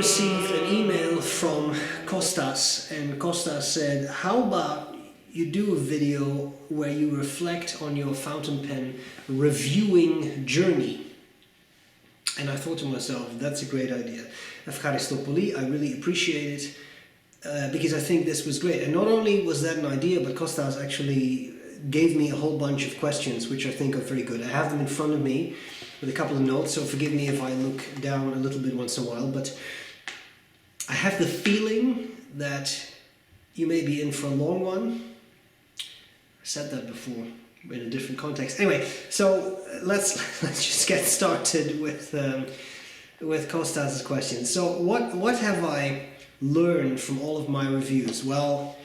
received an email from Kostas, and Kostas said, how about you do a video where you reflect on your fountain pen reviewing journey? And I thought to myself, that's a great idea. Ευχαριστώ πολύ, I really appreciate it, because I think this was great. And not only was that an idea, but Kostas actually gave me a whole bunch of questions, which I think are very good. I have them in front of me with a couple of notes, so forgive me if I look down a little bit once in a while, but I have the feeling that you may be in for a long one. I said that before in a different context. Anyway, so let's just get started with Kostas' question. So what have I learned from all of my reviews? Well,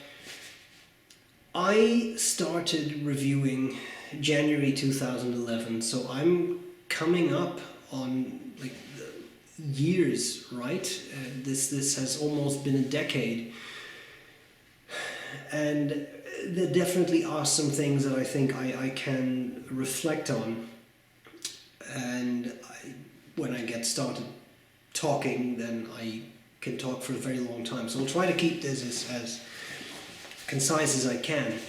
I started reviewing January 2011, so I'm coming up on like years, right? This has almost been a decade, and there definitely are some things that I think I can reflect on, and when I get started talking, then I can talk for a very long time. So I'll try to keep this as concise as I can.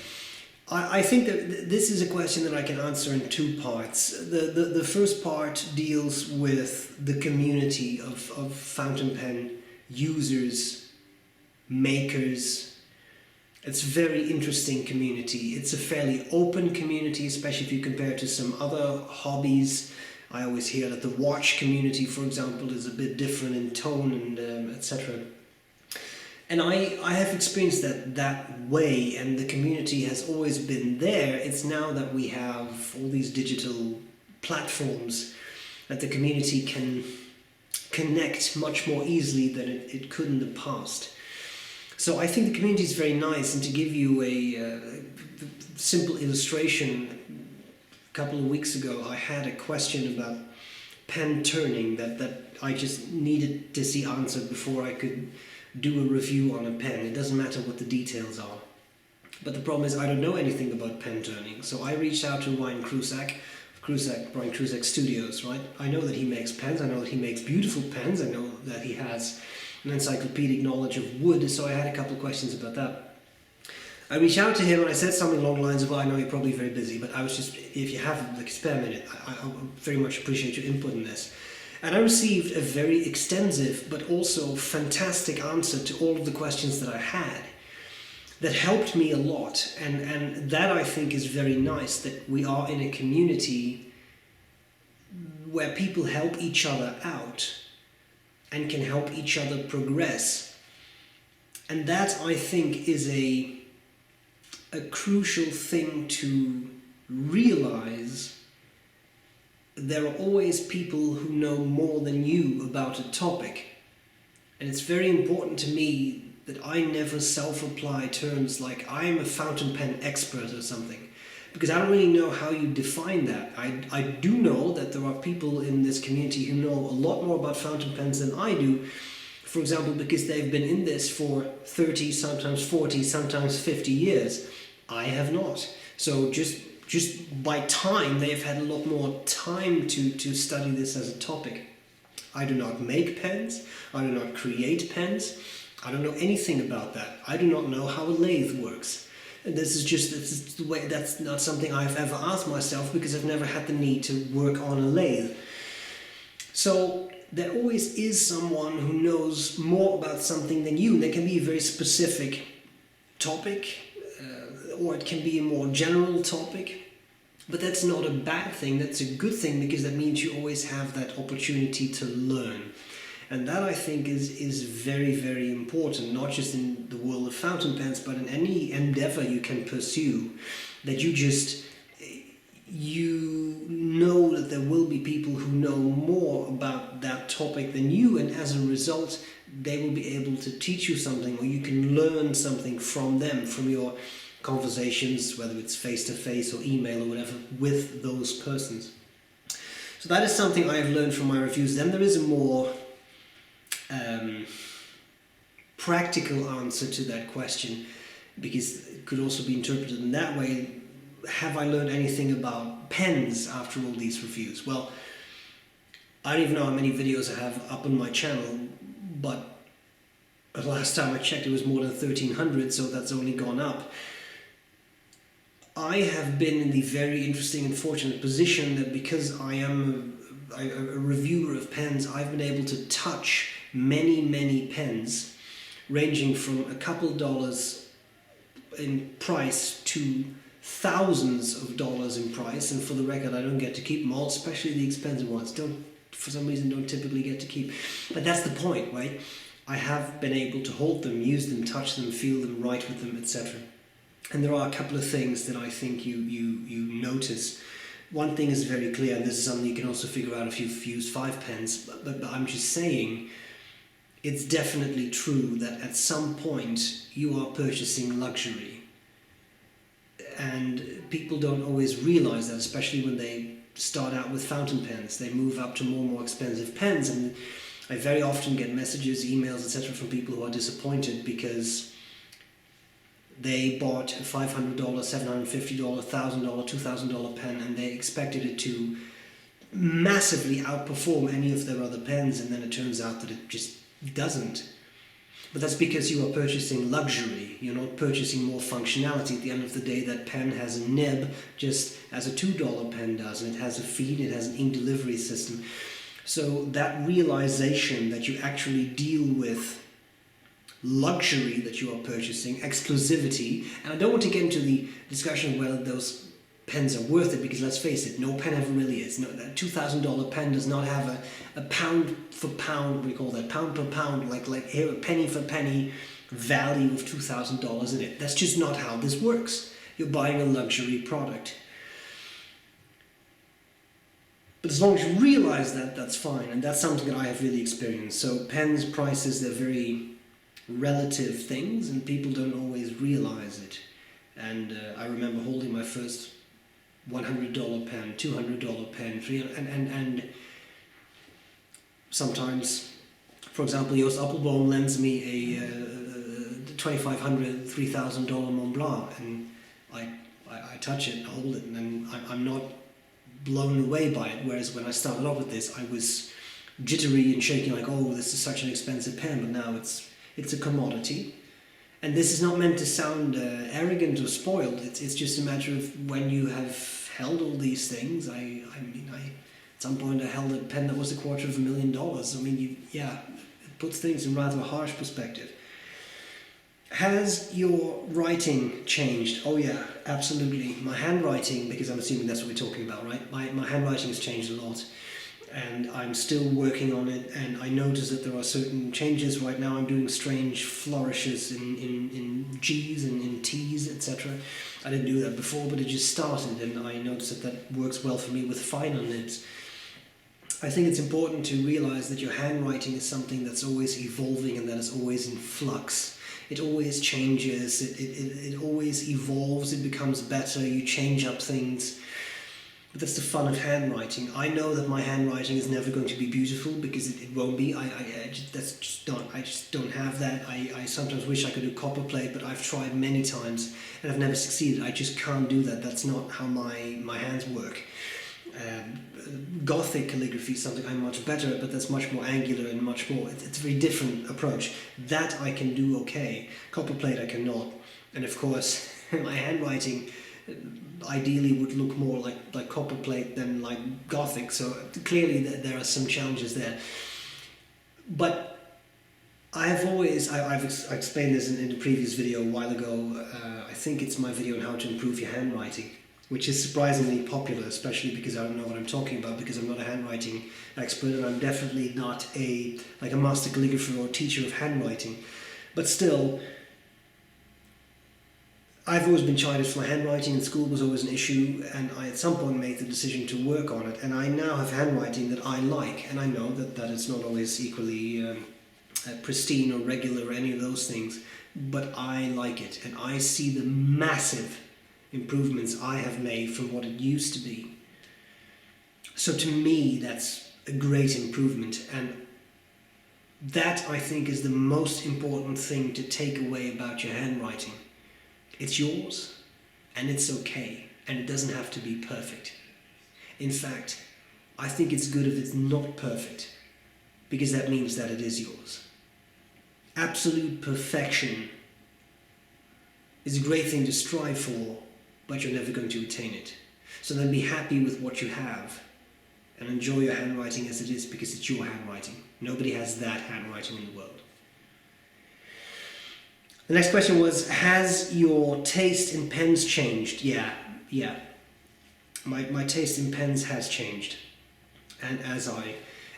I think that this is a question that I can answer in two parts. The first part deals with the community of fountain pen users, makers. It's a very interesting community. It's a fairly open community, especially if you compare it to some other hobbies. I always hear that the watch community, for example, is a bit different in tone and etc. And I have experienced that way, and the community has always been there. It's now that we have all these digital platforms that the community can connect much more easily than it could in the past. So I think the community is very nice, and to give you a simple illustration, a couple of weeks ago I had a question about pen turning that I just needed to see answered before I could do a review on a pen. It doesn't matter what the details are. But the problem is I don't know anything about pen turning. So I reached out to Brian Krusak Studios, right? I know that he makes pens, I know that he makes beautiful pens, I know that he has an encyclopedic knowledge of wood, so I had a couple of questions about that. I reached out to him and I said something along the lines of, well, I know you're probably very busy, but I was just, if you have like a spare minute, I very much appreciate your input in this. And I received a very extensive but also fantastic answer to all of the questions that I had that helped me a lot, and that I think is very nice, that we are in a community where people help each other out and can help each other progress. And that, I think, is a crucial thing to realize. There are always people who know more than you about a topic, and it's very important to me that I never self-apply terms like I'm a fountain pen expert or something, because I don't really know how you define that. I do know that there are people in this community who know a lot more about fountain pens than I do, for example, because they've been in this for 30, sometimes 40, sometimes 50 years. I have not. So just by time, they have had a lot more time to study this as a topic. I do not make pens, I do not create pens, I don't know anything about that. I do not know how a lathe works. And this is the way, that's not something I've ever asked myself, because I've never had the need to work on a lathe. So there always is someone who knows more about something than you, and there can be a very specific topic, or it can be a more general topic. But that's not a bad thing, that's a good thing, because that means you always have that opportunity to learn. And that, I think, is very, very important, not just in the world of fountain pens, but in any endeavor you can pursue, that you know that there will be people who know more about that topic than you, and as a result they will be able to teach you something, or you can learn something from them, from your conversations, whether it's face-to-face or email or whatever, with those persons. So that is something I have learned from my reviews. Then there is a more practical answer to that question, because it could also be interpreted in that way. Have I learned anything about pens after all these reviews? Well, I don't even know how many videos I have up on my channel, but the last time I checked it was more than 1,300, so that's only gone up. I have been in the very interesting and fortunate position that because I am a reviewer of pens, I've been able to touch many pens ranging from a couple dollars in price to thousands of dollars in price. And for the record, I don't get to keep them all, especially the expensive ones. For some reason, don't typically get to keep. But that's the point, right? I have been able to hold them, use them, touch them, feel them, write with them, etc. And there are a couple of things that I think you notice. One thing is very clear, and this is something you can also figure out if you've used 5 pens, but I'm just saying, it's definitely true that at some point you are purchasing luxury. And people don't always realize that, especially when they start out with fountain pens. They move up to more and more expensive pens, and I very often get messages, emails, etc. from people who are disappointed because they bought a $500, $750, $1,000, $2,000 pen, and they expected it to massively outperform any of their other pens, and then it turns out that it just doesn't. But that's because you are purchasing luxury. You're not purchasing more functionality. At the end of the day, that pen has a nib just as a $2 pen does, and it has a feed, it has an ink delivery system. So that realization that you actually deal with luxury that you are purchasing, exclusivity, and I don't want to get into the discussion of whether those pens are worth it, because let's face it, no pen ever really is. No, that $2,000 pen does not have a pound for pound, what do you call that, pound per pound, like here, a penny for penny value of $2,000 in it. That's just not how this works. You're buying a luxury product. But as long as you realize that, that's fine, and that's something that I have really experienced. So pens, prices, they're very relative things, and people don't always realize it. And I remember holding my first $100 pen, $200 pen, $300, and sometimes, for example, Joost Appelboom lends me a $2,500, $3,000 Mont Blanc, and I touch it, I hold it, and then I'm not blown away by it. Whereas when I started off with this, I was jittery and shaking, like, oh, this is such an expensive pen, but now it's a commodity. And this is not meant to sound arrogant or spoiled. It's just a matter of when you have held all these things. I mean, at some point I held a pen that was $250,000. I mean, it puts things in rather a harsh perspective. Has your writing changed? Oh yeah, absolutely. My handwriting, because I'm assuming that's what we're talking about, right? My handwriting has changed a lot. And I'm still working on it, and I notice that there are certain changes. Right now I'm doing strange flourishes in G's and in T's, etc. I didn't do that before, but it just started, and I noticed that works well for me with finer nibs. I think it's important to realize that your handwriting is something that's always evolving and that is always in flux. It always changes, it always evolves, it becomes better, you change up things. But that's the fun of handwriting. I know that my handwriting is never going to be beautiful, because it won't be. I just don't have that. I sometimes wish I could do copperplate, but I've tried many times and I've never succeeded. I just can't do that. That's not how my hands work. Gothic calligraphy is something I'm much better at, but that's much more angular and much more. It's a very different approach. That I can do okay. Copperplate I cannot. And of course, my handwriting ideally would look more like copperplate than like Gothic, so clearly there are some challenges there. But I've explained this in a previous video a while ago. I think it's my video on how to improve your handwriting, which is surprisingly popular, especially because I don't know what I'm talking about, because I'm not a handwriting expert, and I'm definitely not a master calligrapher or teacher of handwriting. But still, I've always been chided for my handwriting, and school was always an issue, and I at some point made the decision to work on it, and I now have handwriting that I like, and I know that it's not always equally pristine or regular or any of those things, but I like it, and I see the massive improvements I have made from what it used to be. So to me, that's a great improvement, and that, I think, is the most important thing to take away about your handwriting. It's yours, and it's okay, and it doesn't have to be perfect. In fact, I think it's good if it's not perfect, because that means that it is yours. absolute perfection is a great thing to strive for, but you're never going to attain it. So then be happy with what you have and enjoy your handwriting as it is, because it's your handwriting. Nobody has that handwriting in the world. The next question was, has your taste in pens changed? Yeah. My taste in pens has changed. And as I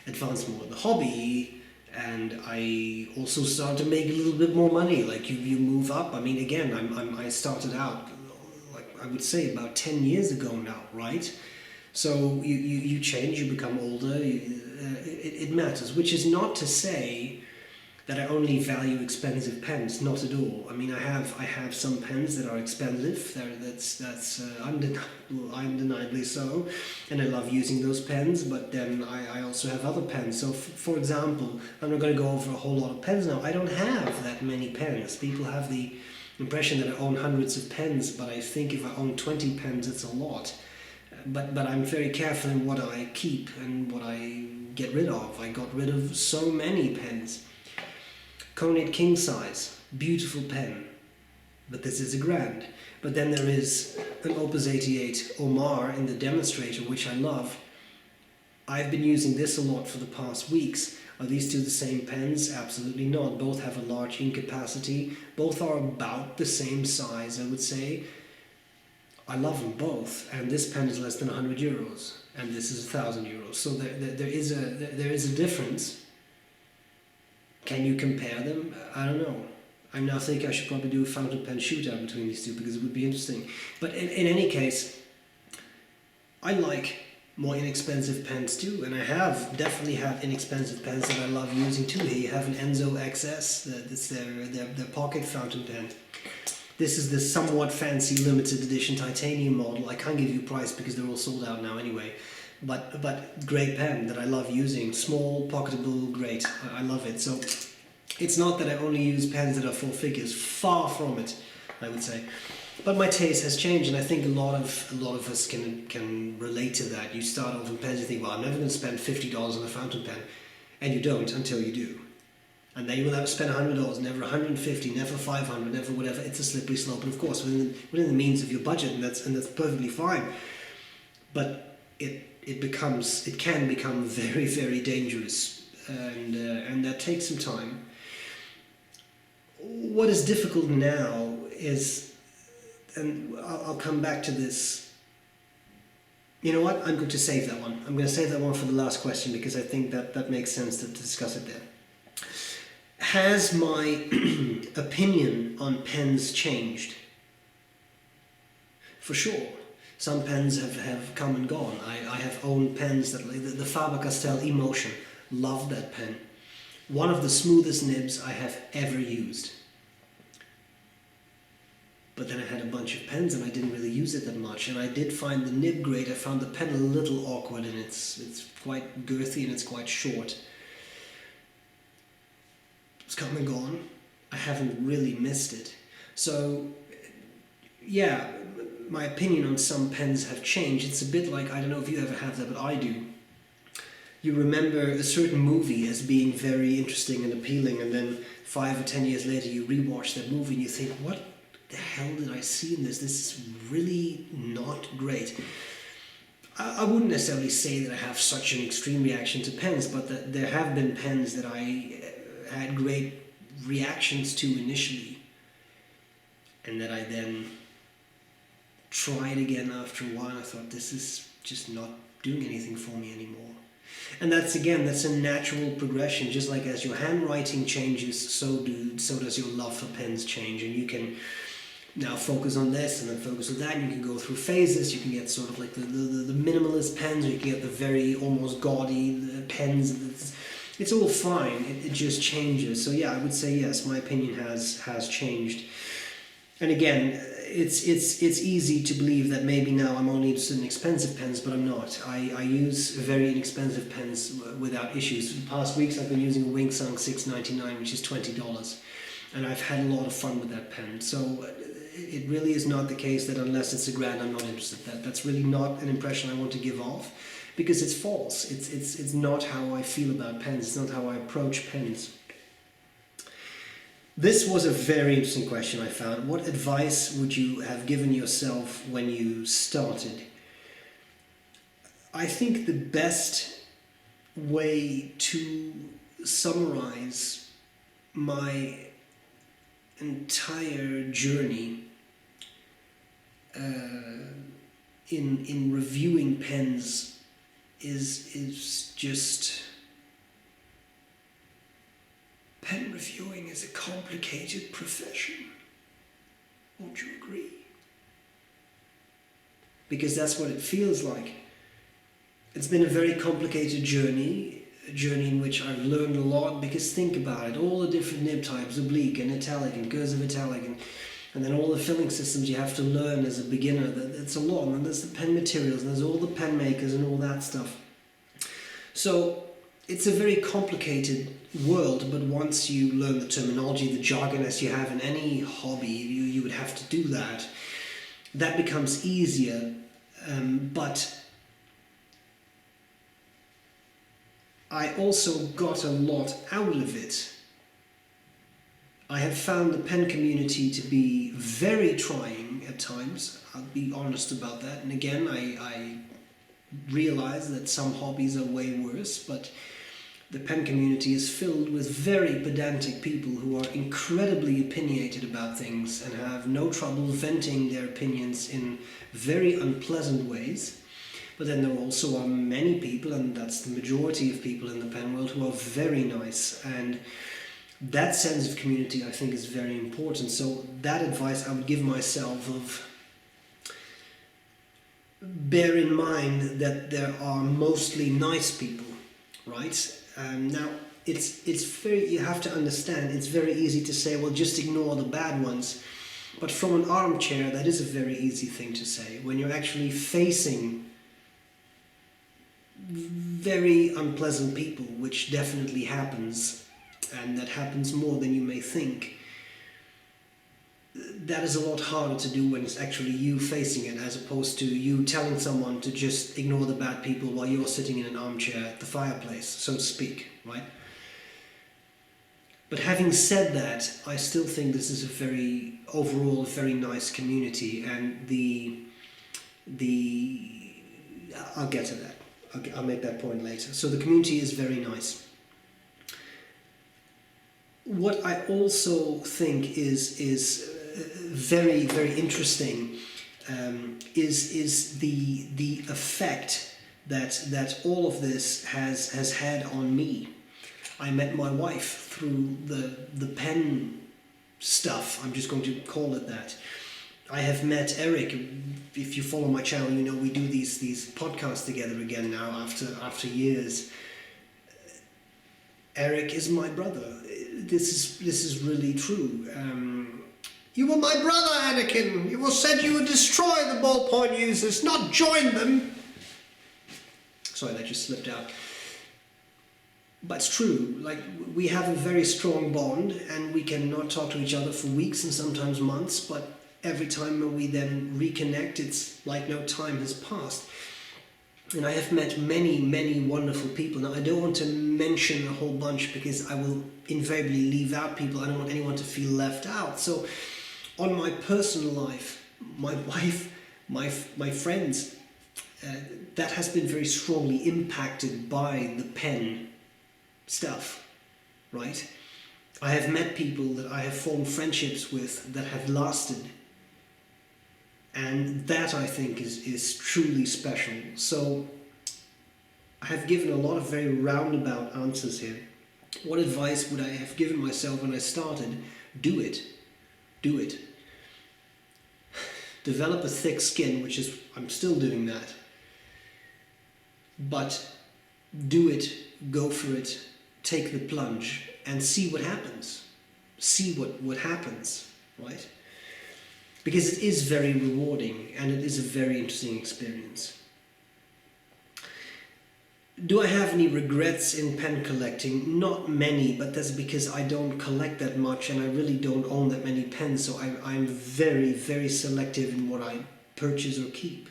advance more in the hobby, and I also start to make a little bit more money, like you move up. I mean, again, I started out, like I would say about 10 years ago now, right? So you change, you become older, it matters, which is not to say that I only value expensive pens, not at all. I mean, I have some pens that are expensive, that's undeniably so, and I love using those pens, but then I also have other pens. So for example, I'm not going to go over a whole lot of pens now. I don't have that many pens. People have the impression that I own hundreds of pens, but I think if I own 20 pens, it's a lot. But I'm very careful in what I keep and what I get rid of. I got rid of so many pens. Conate King Size, beautiful pen, but this is a grand. But then there is an Opus 88 Omar in the demonstrator, which I love. I've been using this a lot for the past weeks. Are these two the same pens? Absolutely not. Both have a large ink capacity. Both are about the same size, I would say. I love them both, and this pen is less than 100 euros, and this is 1,000 euros. So there is a difference. Can you compare them? I don't know. I now think I should probably do a fountain pen shootout between these two, because it would be interesting. But in any case, I like more inexpensive pens too, and I definitely have inexpensive pens that I love using too. Here you have an Enzo XS, that's their pocket fountain pen. This is the somewhat fancy limited edition titanium model. I can't give you a price because they're all sold out now anyway. But great pen that I love using. Small, pocketable, great. I love it. So it's not that I only use pens that are full figures. Far from it, I would say. But my taste has changed, and I think a lot of us can relate to that. You start off in pens, you think, well, I'm never going to spend $50 on a fountain pen, and you don't until you do. And then you will never spend $100, never $150, never $500, never whatever. It's a slippery slope, and of course within the means of your budget, and that's perfectly fine. But it can become very, very dangerous, and that takes some time. What is difficult now is, and I'll come back to this. You know what? I'm going to save that one. I'm going to save that one for the last question, because I think that makes sense to discuss it there. Has my opinion on pens changed? For sure. Some pens have come and gone. I have owned pens that, the Faber-Castell Emotion, love that pen. One of the smoothest nibs I have ever used. But then I had a bunch of pens and I didn't really use it that much, and I did find the nib great. I found the pen a little awkward, and it's quite girthy and it's quite short. It's come and gone. I haven't really missed it. So yeah, my opinion on some pens have changed. It's a bit like, I don't know if you ever have that, but I do. You remember a certain movie as being very interesting and appealing, and then 5 or 10 years later you rewatch that movie and you think, what the hell did I see in this? This is really not great. I wouldn't necessarily say that I have such an extreme reaction to pens, but that there have been pens that I had great reactions to initially, and that I then tried again after a while. I thought, this is just not doing anything for me anymore. And that's a natural progression. Just like as your handwriting changes, so does your love for pens change, and you can now focus on this and then focus on that, and you can go through phases. You can get sort of like the minimalist pens, or you can get the very almost gaudy pens. It's all fine, it just changes. So yeah, I would say yes, my opinion has changed. And again, it's easy to believe that maybe now I'm only interested in expensive pens, but I'm not. I use very inexpensive pens without issues. For the past weeks I've been using a Wingsung 699, which is $20. And I've had a lot of fun with that pen. So it really is not the case that unless it's a grand, I'm not interested. That's really not an impression I want to give off, because it's false. It's not how I feel about pens. It's not how I approach pens. This was a very interesting question I found. What advice would you have given yourself when you started? I think the best way to summarize my entire journey in reviewing pens is just, pen reviewing is a complicated profession. Won't you agree? Because that's what it feels like. It's been a very complicated journey, a journey in which I've learned a lot, because think about it, all the different nib types, oblique and italic and cursive italic, and then all the filling systems you have to learn as a beginner. It's a lot, and there's the pen materials, and there's all the pen makers and all that stuff. So it's a very complicated world, but once you learn the terminology, the jargon, as you have in any hobby, you would have to do that. That becomes easier, but I also got a lot out of it. I have found the pen community to be very trying at times. I'll be honest about that. And again, I realize that some hobbies are way worse, but the pen community is filled with very pedantic people who are incredibly opinionated about things and have no trouble venting their opinions in very unpleasant ways. But then there also are many people, and that's the majority of people in the pen world, who are very nice, and that sense of community I think is very important. So that advice I would give myself of, bear in mind that there are mostly nice people, right? Now it's very, you have to understand, it's very easy to say, well, just ignore the bad ones. But from an armchair, that is a very easy thing to say. When you're actually facing very unpleasant people, which definitely happens, and that happens more than you may think, that is a lot harder to do when it's actually you facing it, as opposed to you telling someone to just ignore the bad people while you're sitting in an armchair at the fireplace, so to speak, right? But having said that, I still think this is a very, overall, very nice community, and I'll get to that. I'll make that point later. So the community is very nice. What I also think is very, very interesting is the effect that all of this has had on me. I met my wife through the pen stuff. I'm just going to call it that. I have met Eric. If you follow my channel, you know we do these podcasts together again now after years. Eric is my brother. This is really true. You were my brother, Anakin. You said you would destroy the ballpoint users, not join them. Sorry, that just slipped out. But it's true. Like, we have a very strong bond, and we can not talk to each other for weeks and sometimes months, but every time we then reconnect, it's like no time has passed. And I have met many, many wonderful people. Now, I don't want to mention a whole bunch because I will invariably leave out people. I don't want anyone to feel left out. So, on my personal life, my wife, my friends, that has been very strongly impacted by the pen stuff, right? I have met people that I have formed friendships with that have lasted. And that, I think, is truly special. So I have given a lot of very roundabout answers here. What advice would I have given myself when I started? Do it. Do it. Develop a thick skin, which is, I'm still doing that. But do it, go for it, take the plunge, and see what happens. See what happens, right? Because it is very rewarding and it is a very interesting experience. Do I have any regrets in pen collecting? Not many, but that's because I don't collect that much and I really don't own that many pens, so I'm very, very selective in what I purchase or keep.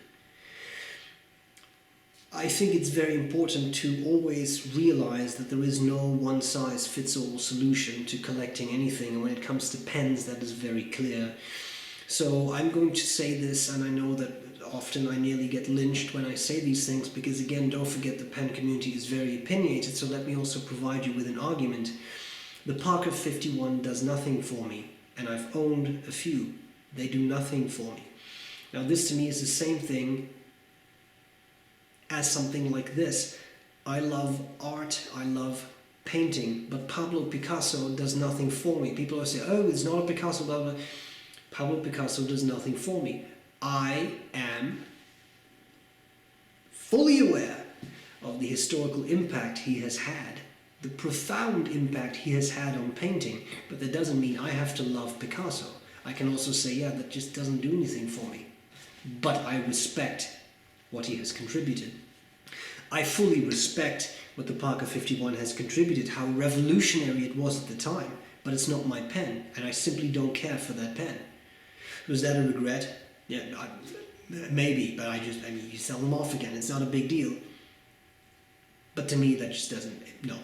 I think it's very important to always realize that there is no one-size-fits-all solution to collecting anything, and when it comes to pens, that is very clear. So I'm going to say this, and I know that often I nearly get lynched when I say these things, because again, don't forget the pen community is very opinionated, so let me also provide you with an argument. The Parker 51 does nothing for me, and I've owned a few. They do nothing for me. Now this to me is the same thing as something like this. I love art, I love painting, but Pablo Picasso does nothing for me. People always say, oh, it's not a Picasso, blah, blah. Pablo Picasso does nothing for me. I am fully aware of the historical impact he has had, the profound impact he has had on painting, but that doesn't mean I have to love Picasso. I can also say, yeah, that just doesn't do anything for me. But I respect what he has contributed. I fully respect what the Parker 51 has contributed, how revolutionary it was at the time, but it's not my pen, and I simply don't care for that pen. Was that a regret? Yeah, maybe, but I mean, you sell them off again, it's not a big deal. But to me, that just doesn't, no.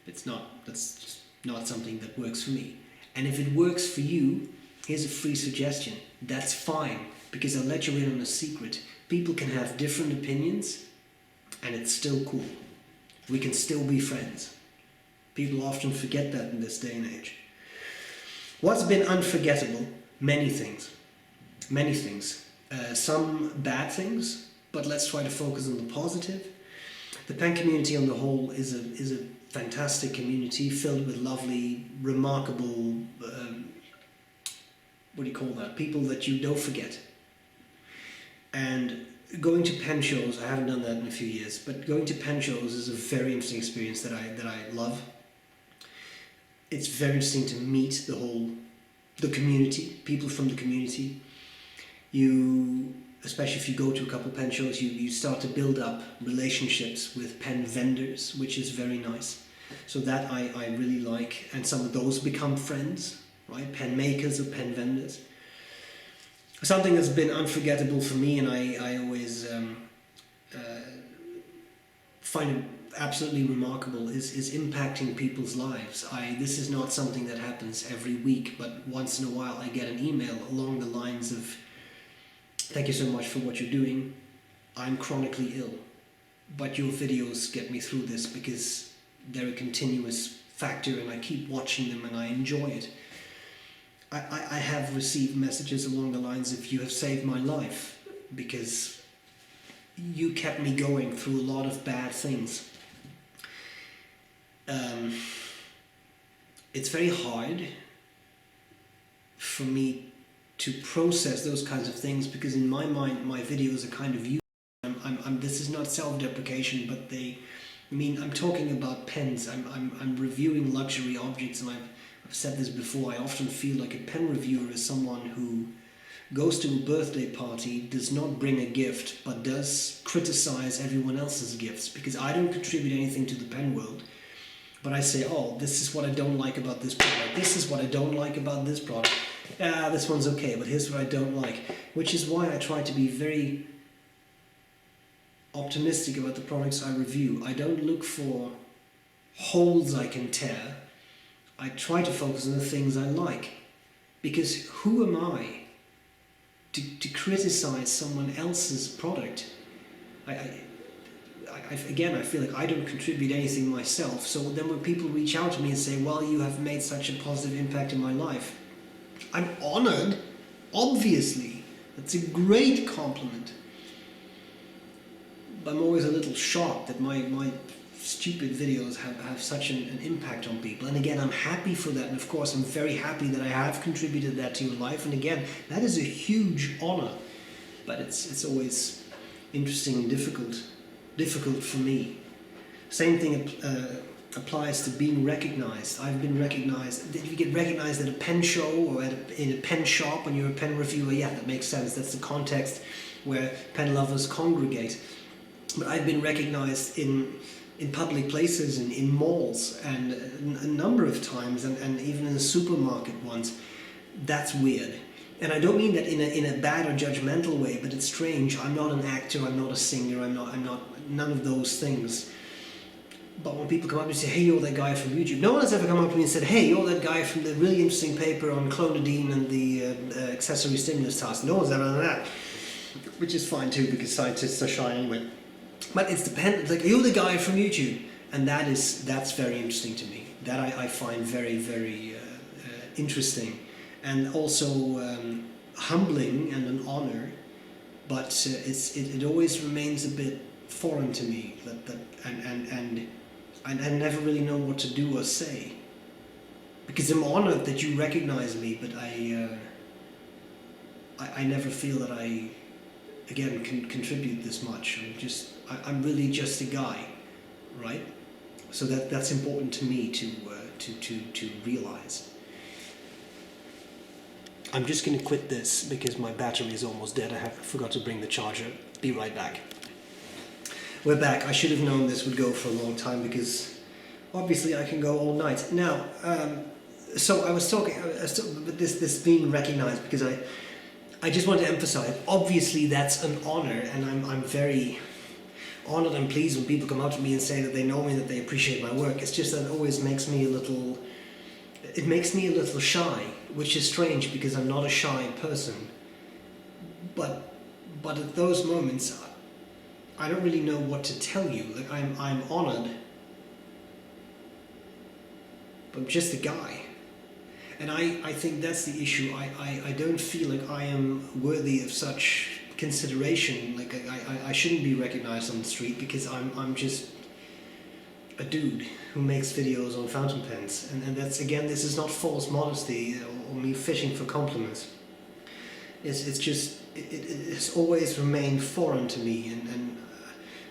It's not, that's just not something that works for me. And if it works for you, here's a free suggestion. That's fine, because I'll let you in on a secret. People can have different opinions, and it's still cool. We can still be friends. People often forget that in this day and age. What's been unforgettable? Many things. Many things. Some bad things, but let's try to focus on the positive. The pen community on the whole is a fantastic community filled with lovely, remarkable, what do you call that? People that you don't forget. And going to pen shows, I haven't done that in a few years, but going to pen shows is a very interesting experience that I love. It's very interesting to meet the community, people from the community. You, especially if you go to a couple pen shows, you start to build up relationships with pen vendors, which is very nice. So that I really like, and some of those become friends, right? Pen makers or pen vendors. Something that's been unforgettable for me, and I always find it absolutely remarkable, is impacting people's lives. This is not something that happens every week, but once in a while I get an email along the lines of, thank you so much for what you're doing. I'm chronically ill, but your videos get me through this because they're a continuous factor and I keep watching them and I enjoy it. I have received messages along the lines of, you have saved my life because you kept me going through a lot of bad things. It's very hard for me to process those kinds of things because in my mind my videos are kind of used. This is not self-deprecation, but I'm talking about pens. I'm reviewing luxury objects, and I've said this before. I often feel like a pen reviewer is someone who goes to a birthday party, does not bring a gift, but does criticize everyone else's gifts, because I don't contribute anything to the pen world. But I say, oh, this is what I don't like about this product. This is what I don't like about this product. This one's okay, but here's what I don't like. Which is why I try to be very optimistic about the products I review. I don't look for holes I can tear. I try to focus on the things I like. Because who am I to criticize someone else's product? Again, I feel like I don't contribute anything myself. So then when people reach out to me and say, well, you have made such a positive impact in my life, I'm honored, obviously. That's a great compliment. But I'm always a little shocked that my stupid videos have such an impact on people. And again, I'm happy for that. And of course, I'm very happy that I have contributed that to your life. And again, that is a huge honor. But it's always interesting and difficult for me. Same thing applies to being recognized. I've been recognized. If you get recognized at a pen show or in a pen shop when you're a pen reviewer, yeah, that makes sense. That's the context where pen lovers congregate. But I've been recognized in public places and in malls and a number of times, and even in a supermarket once. That's weird. And I don't mean that in a bad or judgmental way, but it's strange. I'm not an actor, I'm not a singer, I'm not none of those things. But when people come up to me and say, hey, you're that guy from YouTube, no one has ever come up to me and said, hey, you're that guy from the really interesting paper on clonidine and the accessory stimulus task. No one's ever done that, which is fine too, because scientists are shy anyway. But it's dependent, like, you're the guy from YouTube, and that's very interesting to me. That I find very, very interesting, and also humbling and an honor. But it always remains a bit foreign to me, and I never really know what to do or say, because I'm honored that you recognize me, but I never feel that I, again, can contribute this much. I'm really just a guy, right? So that's important to me to realize. I'm just going to quit this because my battery is almost dead. I forgot to bring the charger. Be right back. We're back. I should have known this would go for a long time, because obviously I can go all night. Now, so I was talking, this being recognized, because I just want to emphasize, obviously that's an honor, and I'm very honored and pleased when people come up to me and say that they know me, that they appreciate my work. It's just that it always makes me a little shy, which is strange because I'm not a shy person. But at those moments, I don't really know what to tell you. Like, I'm honored, but I'm just a guy. And I think that's the issue. I don't feel like I am worthy of such consideration. Like, I shouldn't be recognized on the street, because I'm just a dude who makes videos on fountain pens. And that's, again, this is not false modesty or me fishing for compliments. It's just, it's always remained foreign to me, and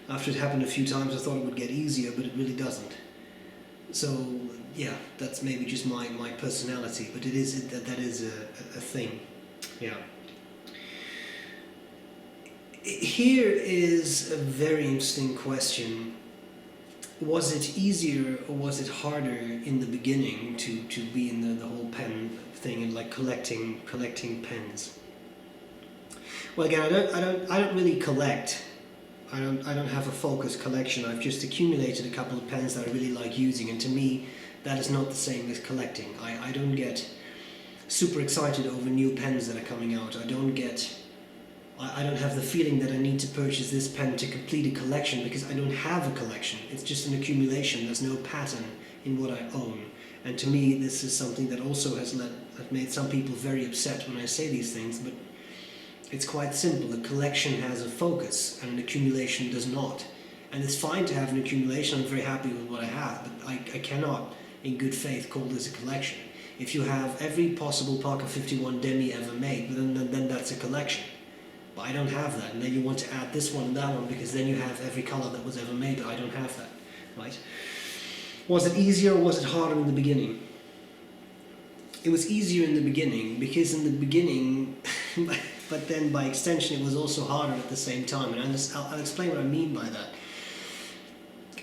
after it happened a few times I thought it would get easier, but it really doesn't. So yeah, that's maybe just my personality, but that is a thing. Yeah. Here is a very interesting question. Was it easier or was it harder in the beginning to be in the whole pen thing and like collecting pens? Well, again, I don't really collect. I don't have a focused collection. I've just accumulated a couple of pens that I really like using, and to me that is not the same as collecting. I don't get super excited over new pens that are coming out. I don't have the feeling that I need to purchase this pen to complete a collection, because I don't have a collection. It's just an accumulation. There's no pattern in what I own. And to me, this is something that also has made some people very upset when I say these things, but it's quite simple. A collection has a focus and an accumulation does not. And it's fine to have an accumulation. I'm very happy with what I have, but I cannot, in good faith, call this a collection. If you have every possible Parker 51 Demi ever made, then that's a collection. But I don't have that, and then you want to add this one and that one, because then you have every color that was ever made, but I don't have that, right? Was it easier or was it harder in the beginning? It was easier in the beginning, because in the beginning, but then by extension it was also harder at the same time, and I'll explain what I mean by that.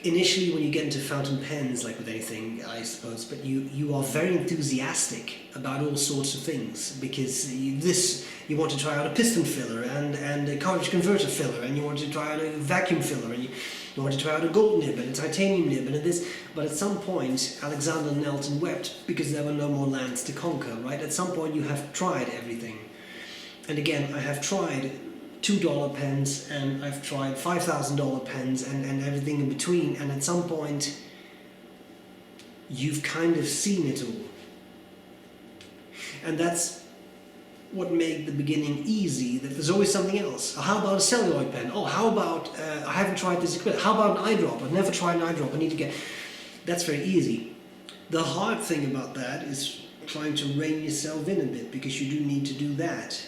Initially, when you get into fountain pens, like with anything, I suppose, but you are very enthusiastic about all sorts of things, because you want to try out a piston filler and a cartridge converter filler, and you want to try out a vacuum filler, and you want to try out a gold nib and a titanium nib and this. But at some point, Alexander knelt and wept, because there were no more lands to conquer, right? At some point you have tried everything. And again, I have tried $2 pens, and I've tried $5,000 pens, and everything in between, and at some point you've kind of seen it all. And that's what made the beginning easy, that there's always something else. How about a celluloid pen? Oh, how about, I haven't tried this equipment. How about an eyedrop? I've never tried an eyedrop. I need to get... That's very easy. The hard thing about that is trying to rein yourself in a bit, because you do need to do that.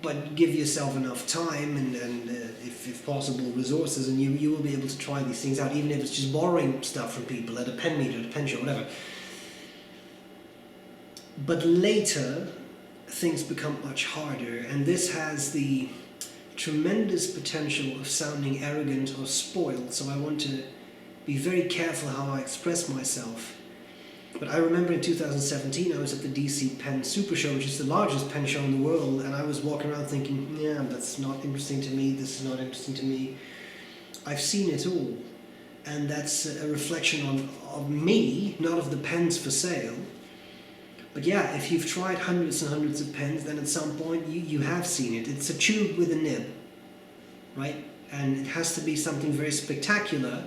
But give yourself enough time and if possible, resources, and you will be able to try these things out, even if it's just borrowing stuff from people at a pen meter, at a pen show, whatever. But later, things become much harder, and this has the tremendous potential of sounding arrogant or spoiled, so I want to be very careful how I express myself. But I remember in 2017 I was at the DC Pen Super Show, which is the largest pen show in the world, and I was walking around thinking, yeah, that's not interesting to me, this is not interesting to me. I've seen it all, and that's a reflection of me, not of the pens for sale. But yeah, if you've tried hundreds and hundreds of pens, then at some point you have seen it. It's a tube with a nib, right? And it has to be something very spectacular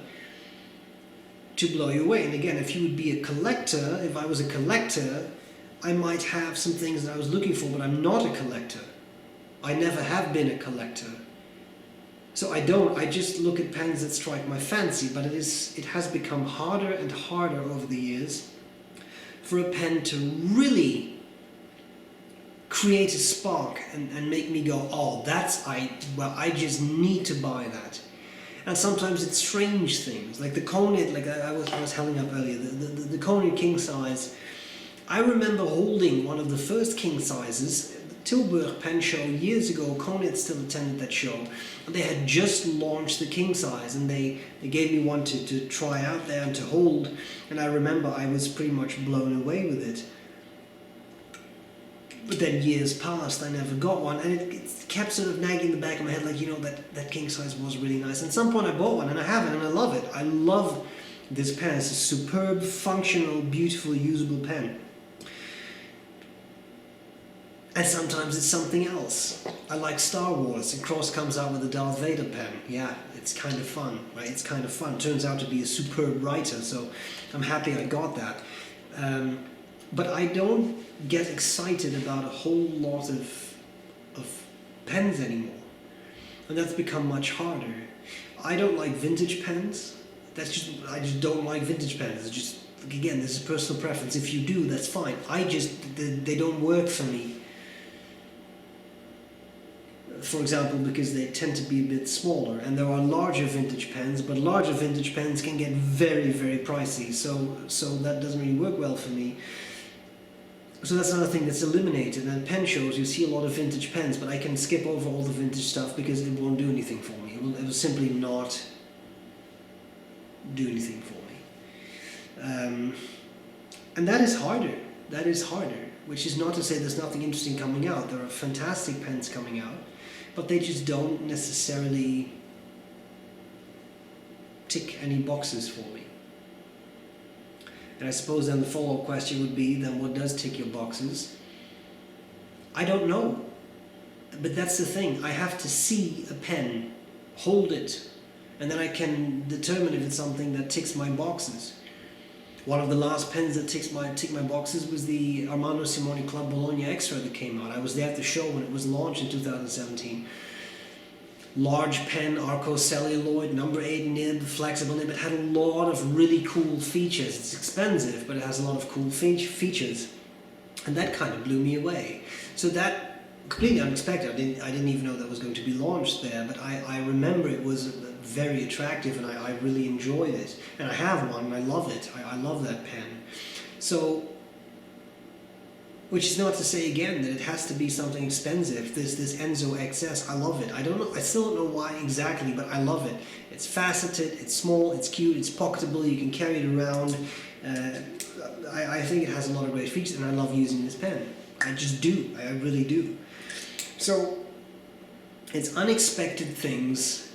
to blow you away. And again, if you would be a collector, if I was a collector, I might have some things that I was looking for, but I'm not a collector. I never have been a collector. So I just look at pens that strike my fancy, but it has become harder and harder over the years for a pen to really create a spark and make me go, oh, I just need to buy that. And sometimes it's strange things, like the Conid, like I was telling up earlier, the Conid king size. I remember holding one of the first king sizes, Tilburg pen show years ago. Conid still attended that show. They had just launched the king size, and they gave me one to try out there and to hold. And I remember I was pretty much blown away with it. But then years passed, I never got one, and it kept sort of nagging in the back of my head, like, you know, that king size was really nice. And at some point I bought one, and I have it, and I love it. I love this pen. It's a superb, functional, beautiful, usable pen. And sometimes it's something else. I like Star Wars, and Cross comes out with a Darth Vader pen. Yeah, it's kind of fun, right? It's kind of fun. Turns out to be a superb writer, so I'm happy I got that. But I don't get excited about a whole lot of pens anymore. And that's become much harder. I don't like vintage pens. I just don't like vintage pens. It's just, again, this is personal preference. If you do, that's fine. They don't work for me. For example, because they tend to be a bit smaller, and there are larger vintage pens, but larger vintage pens can get very, very pricey, so that doesn't really work well for me. So that's another thing that's eliminated. And at pen shows you see a lot of vintage pens, but I can skip over all the vintage stuff because it won't do anything for me. It will simply not do anything for me. And that is harder. That is harder, which is not to say there's nothing interesting coming out. There are fantastic pens coming out, but they just don't necessarily tick any boxes for me. And I suppose then the follow-up question would be, then what does tick your boxes? I don't know. But that's the thing. I have to see a pen, hold it, and then I can determine if it's something that ticks my boxes. One of the last pens that ticked my boxes was the Armando Simoni Club Bologna Extra that came out. I was there at the show when it was launched in 2017. Large pen, Arco celluloid, number 8 nib, flexible nib. It had a lot of really cool features. It's expensive, but it has a lot of cool features. And that kind of blew me away. So that, completely unexpected. I didn't even know that was going to be launched there, but I remember it was very attractive, and I really enjoyed it. And I have one, and I love it. I love that pen. So, which is not to say again that it has to be something expensive. This Enzo XS, I love it. I don't know, I still don't know why exactly, but I love it. It's faceted, it's small, it's cute, it's pocketable, you can carry it around. I think it has a lot of great features, and I love using this pen. I just do, I really do. So, it's unexpected things,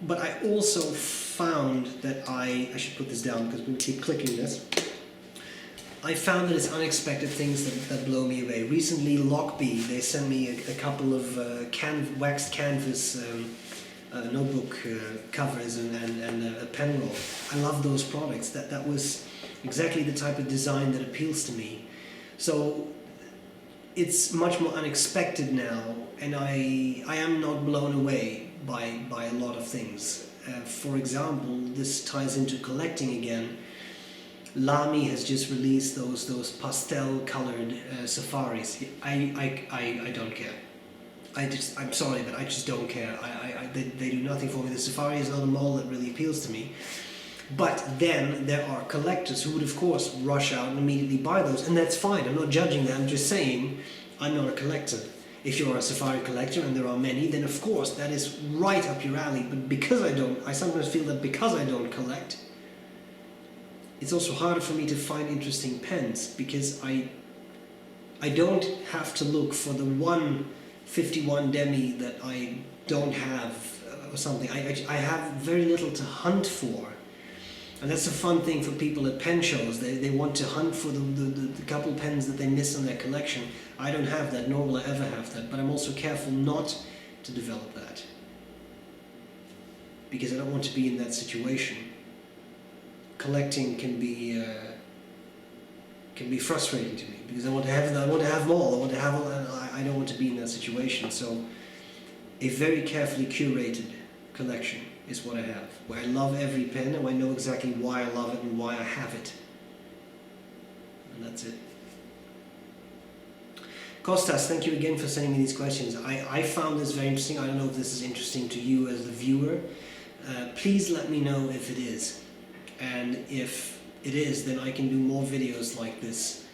but I also found that I should put this down because we keep clicking this. I found that it's unexpected things that blow me away. Recently, Lockbee, they sent me a couple of waxed canvas notebook covers and a pen roll. I love those products. That was exactly the type of design that appeals to me. So it's much more unexpected now, and I am not blown away by a lot of things. For example, this ties into collecting again. Lamy has just released those pastel-colored safaris. I don't care. I'm sorry, but I just don't care. They do nothing for me. The safari is not a model that really appeals to me. But then there are collectors who would, of course, rush out and immediately buy those, and that's fine. I'm not judging that. I'm just saying I'm not a collector. If you're a safari collector, and there are many, then of course that is right up your alley. But because I sometimes feel that because I don't collect, it's also harder for me to find interesting pens because I don't have to look for the one 51 demi that I don't have or something. I have very little to hunt for. And that's a fun thing for people at pen shows. They want to hunt for the couple pens that they miss in their collection. I don't have that, nor will I ever have that, but I'm also careful not to develop that. Because I don't want to be in that situation. Collecting can be frustrating to me because I want to have them all. I want to have all, and I don't want to be in that situation. So a very carefully curated collection is what I have, where I love every pen and I know exactly why I love it and why I have it. And that's it. Kostas, thank you again for sending me these questions. I found this very interesting. I don't know if this is interesting to you as the viewer. Please let me know if it is. And if it is, then I can do more videos like this.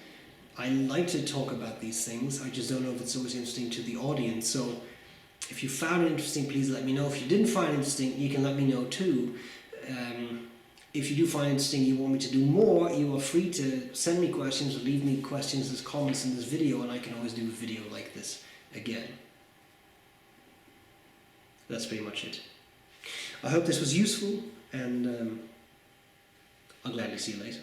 I like to talk about these things. I just don't know if it's always interesting to the audience. So if you found it interesting, please let me know. If you didn't find it interesting, you can let me know too. If you do find it interesting, you want me to do more, you are free to send me questions or leave me questions as comments in this video, and I can always do a video like this again. That's pretty much it. I hope this was useful, and I'll gladly see you later.